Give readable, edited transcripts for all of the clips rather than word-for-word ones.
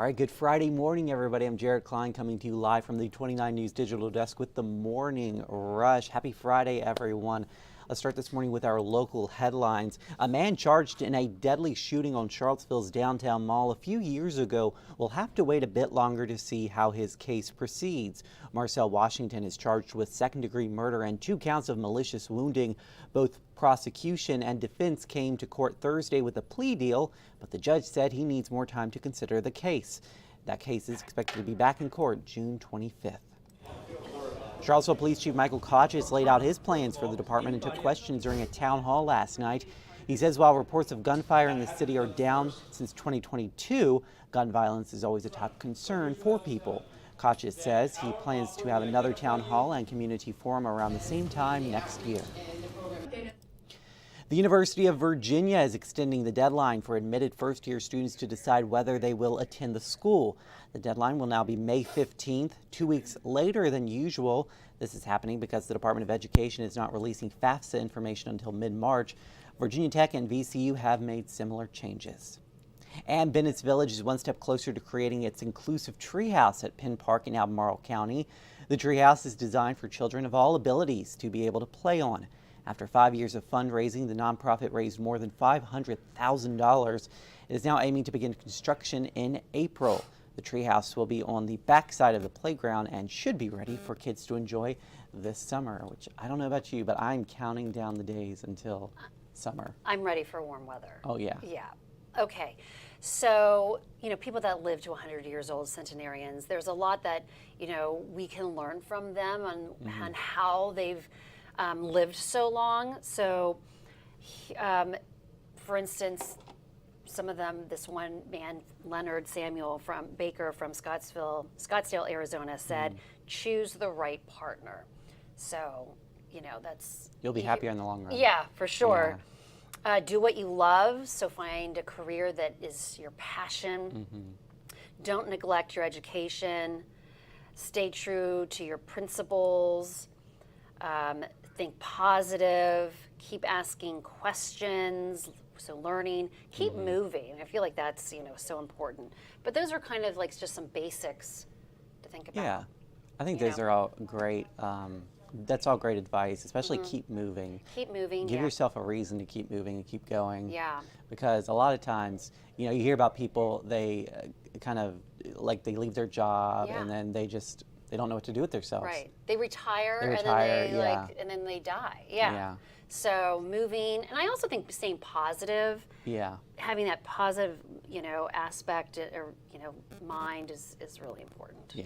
All right, good Friday morning, everybody. I'm Jared Klein coming to you live from the 29 News Digital Desk with the Morning Rush. Happy Friday, everyone. Let's start this morning with our local headlines. A man charged in a deadly shooting on Charlottesville's downtown mall a few years ago will have to wait a bit longer to see how his case proceeds. Marcel Washington is charged with second-degree murder and 2 counts of malicious wounding. Both prosecution and defense came to court Thursday with a plea deal, but the judge said he needs more time to consider the case. That case is expected to be back in court June 25th. Charlottesville Police Chief Michael Koch laid out his plans for the department and took questions during a town hall last night. He says while reports of gunfire in the city are down since 2022, gun violence is always a top concern for people. Koch says he plans to have another town hall and community forum around the same time next year. The University of Virginia is extending the deadline for admitted first-year students to decide whether they will attend the school. The deadline will now be May 15th, 2 weeks later than usual. This is happening because the Department of Education is not releasing FAFSA information until mid-March. Virginia Tech and VCU have made similar changes. And Bennett's Village is one step closer to creating its inclusive treehouse at Penn Park in Albemarle County. The treehouse is designed for children of all abilities to be able to play on. After 5 years of fundraising, the nonprofit raised more than $500,000. It is now aiming to begin construction in April. The treehouse will be on the back side of the playground and should be ready for kids to enjoy this summer, which I don't know about you, but I'm counting down the days until summer. I'm ready for warm weather. Oh, yeah. Yeah. Okay. So, people that live to 100 years old, centenarians, there's a lot that, we can learn from them on how they've lived so long. So, for instance, some of them, this one man, Leonard Samuel from Baker from Scottsdale, Arizona, said, choose the right partner. So, that's... You'll be happier in the long run. Yeah, for sure. Yeah. Do what you love, so find a career that is your passion. Don't neglect your education. Stay true to your principles. Think positive. Keep asking questions. So learning, keep moving. I feel like that's, so important. But those are kind of like just some basics to think about. Yeah, I think those are all great. That's all great advice, especially keep moving. Keep moving, Give yourself a reason to keep moving and keep going. Yeah. Because a lot of times, you hear about people, they kind of, like they leave their job and then they don't know what to do with themselves. Right. They retire, and then they die. Yeah. So moving, and I also think staying positive. Yeah. Having that positive, aspect or mind is really important too.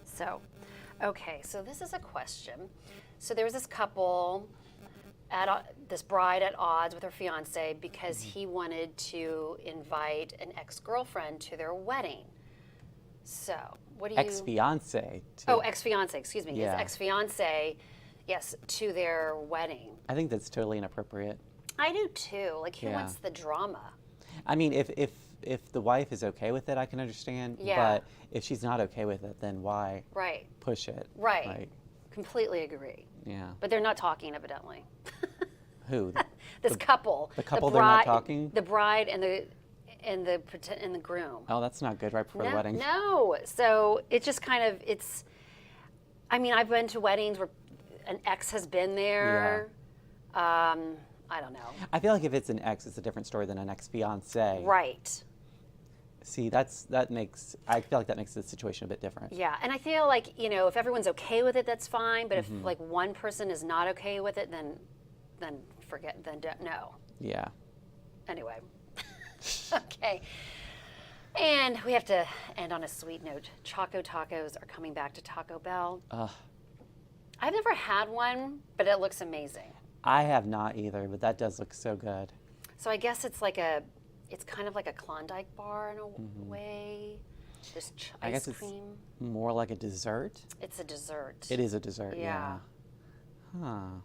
So, okay. So this is a question. So there was this couple, this bride at odds with her fiance because he wanted to invite an ex-girlfriend to their wedding. So what do you? Ex-fiance. Oh, ex-fiance. Excuse me. Yeah. His ex-fiance. Yes, to their wedding. I think that's totally inappropriate. I do too. Like, who wants the drama? I mean, if the wife is okay with it, I can understand. Yeah. But if she's not okay with it, then why push it? Right. Like, completely agree. yeah. But they're not talking, evidently. Who? This couple. The couple, they're not talking? The bride and the groom. Oh, that's not good right before the wedding. No. So it just kind of, I've been to weddings where an ex has been there. Yeah. I don't know. I feel like if it's an ex, it's a different story than an ex-fiance. Right. See, I feel like that makes the situation a bit different. Yeah, and I feel like, if everyone's okay with it, that's fine. But if like one person is not okay with it, then no. Yeah. Anyway. Okay. And we have to end on a sweet note. Choco Tacos are coming back to Taco Bell. I've never had one, but it looks amazing. I have not either, but that does look so good. So I guess it's kind of like a Klondike bar in a way. This I guess it's more like a dessert. It's a dessert. It is a dessert, yeah. Huh.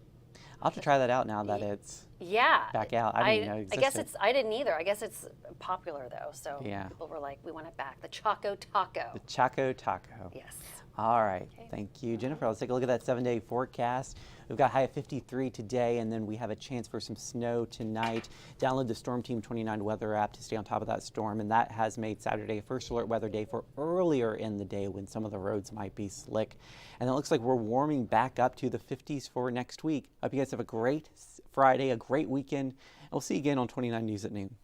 I'll have to try that out now that it's back out. I didn't know it existed. I didn't either. I guess it's popular though. So people were like, we want it back. The Choco Taco. The Choco Taco. Yes. All right, Okay. thank you, Jennifer. Let's take a look at that 7-day forecast. We've got high of 53 today, and then we have a chance for some snow tonight. Download the Storm Team 29 weather app to stay on top of that storm, and that has made Saturday a first alert weather day for earlier in the day when some of the roads might be slick. And it looks like we're warming back up to the 50s for next week. I hope you guys have a great Friday, a great weekend, and we'll see you again on 29 News at noon.